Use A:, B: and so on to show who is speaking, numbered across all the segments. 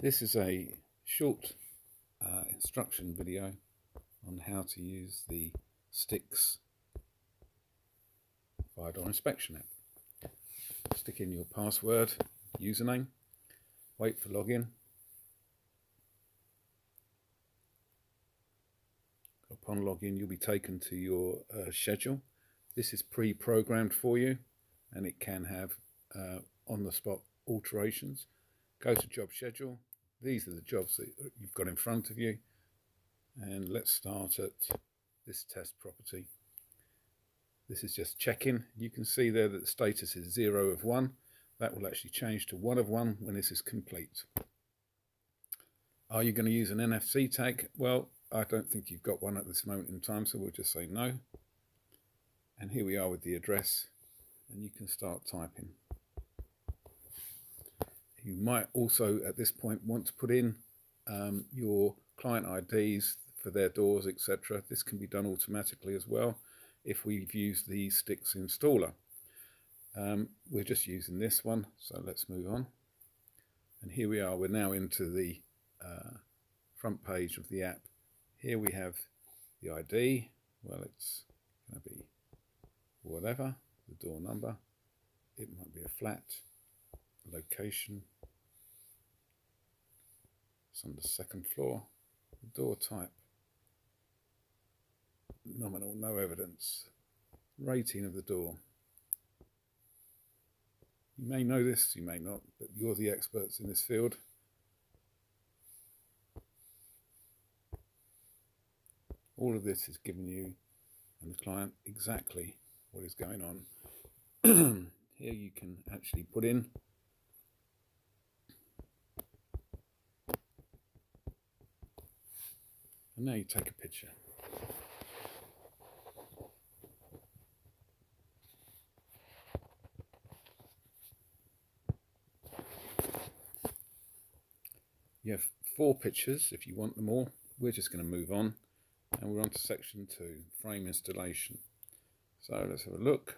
A: This is a short instruction video on how to use the Stix fire door inspection app. Stick in your password, username, wait for login. Upon login, you'll be taken to your schedule. This is pre-programmed for you, and it can have on-the-spot alterations. Go to job schedule. These are the jobs that you've got in front of you, and let's start at this test property. This is just checking. You can see there that the status is 0 of 1. That will actually change to 1 of 1 when this is complete. Are you going to use an NFC tag? Well, I don't think you've got one at this moment in time, so we'll just say no. And here we are with the address, and you can start typing. You might also at this point want to put in your client IDs for their doors, etc. This can be done automatically as well if we've used the Stix installer. We're just using this one, so let's move on. And here we are, we're now into the front page of the app. Here we have the ID, well, it's going to be whatever, the door number, it might be a flat, location, it's on the second floor, the door type, nominal, no evidence, rating of the door. You may know this, you may not, but you're the experts in this field. All of this is giving you and the client exactly what is going on. Here you can actually put in and now you take a picture. You have 4 pictures if you want them all. We're just going to move on and we're on to section 2, frame installation. So let's have a look.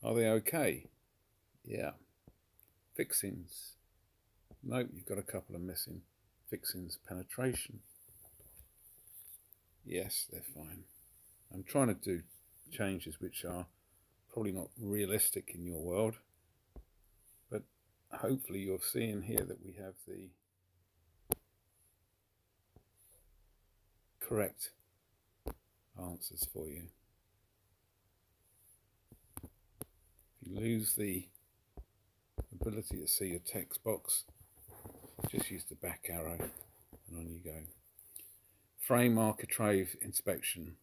A: Are they okay? Yeah. Fixings. Nope, you've got a couple of missing. Fixings, penetration. Yes, they're fine. I'm trying to do changes which are probably not realistic in your world, but hopefully you're seeing here that we have the correct answers for you. If you lose the ability to see your text box, just use the back arrow and on you go. Frame architrave inspection.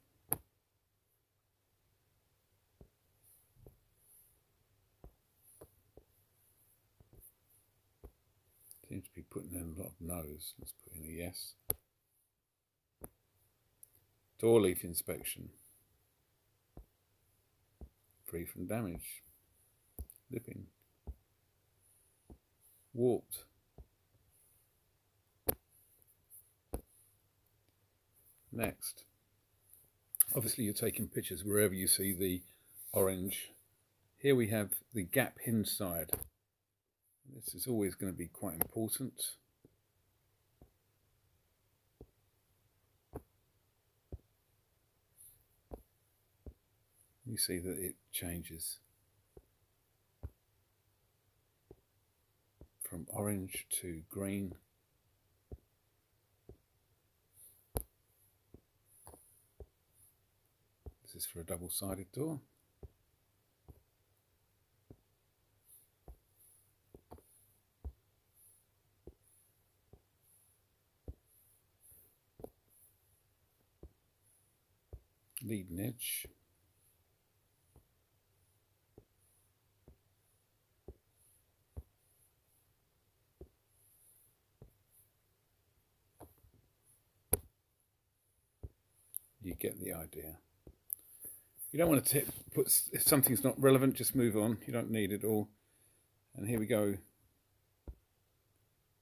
A: Seems to be putting in a lot of no's. Let's put in a yes. Door leaf inspection. Free from damage. Lipping. Warped. Next. Obviously you're taking pictures wherever you see the orange. Here we have the gap hinge side. This is always going to be quite important. You see that it changes from orange to green. This is for a double-sided door. Leading edge. You get the idea. You don't want to put, if something's not relevant, just move on. You don't need it all. And here we go.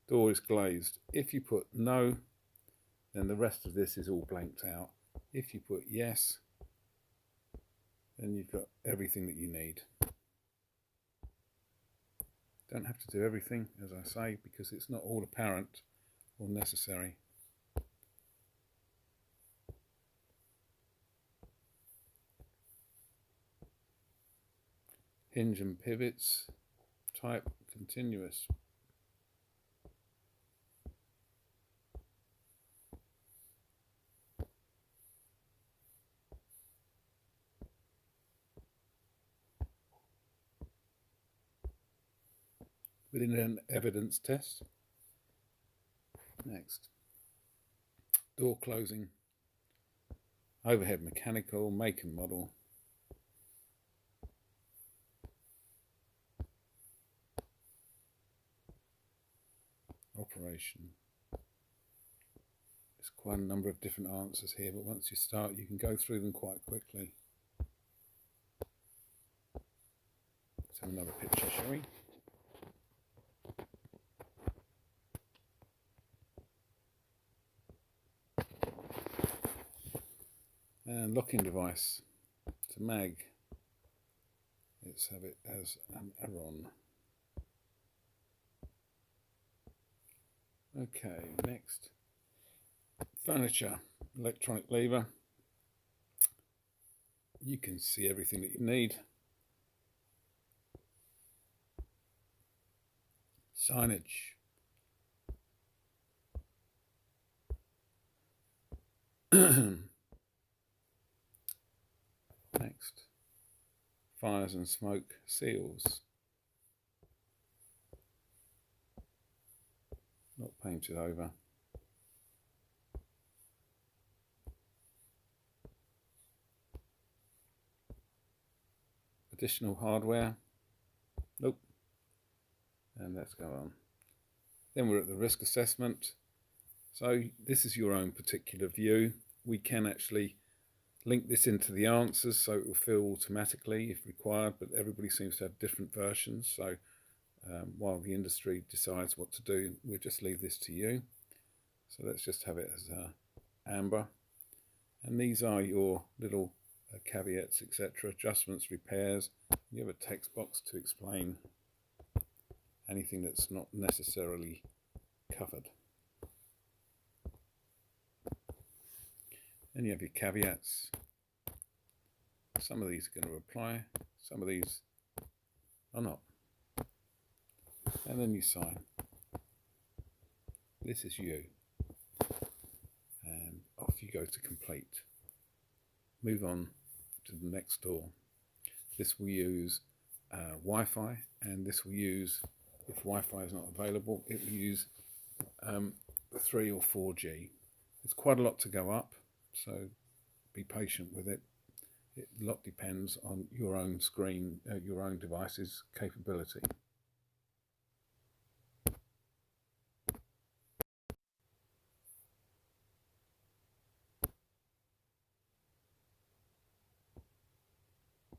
A: Door is glazed. If you put no, then the rest of this is all blanked out. If you put yes, then you've got everything that you need. Don't have to do everything, as I say, because it's not all apparent or necessary. Hinge and pivots, type continuous. Within an evidence test. Next, door closing, overhead mechanical, make and model, operation. There's quite a number of different answers here, but once you start you can go through them quite quickly. Let's have another picture, shall we? And locking device, it's a mag. Let's have it as an Aron. Okay, next. Furniture, electronic lever. You can see everything that you need. Signage. Next, fires and smoke seals. Not painted over. Additional hardware. Nope. And let's go on. Then we're at the risk assessment. So this is your own particular view. We can actually link this into the answers so it will fill automatically if required, but everybody seems to have different versions. So while the industry decides what to do, we'll just leave this to you. So let's just have it as amber. And these are your little caveats, etc., adjustments, repairs. You have a text box to explain anything that's not necessarily covered. Then you have your caveats. Some of these are going to apply, some of these are not. And then you sign. This is you. And off you go to complete. Move on to the next door. This will use Wi-Fi, and this will use, if Wi-Fi is not available, it will use 3 or 4G. It's quite a lot to go up, so be patient with it. A lot depends on your own screen, your own device's capability.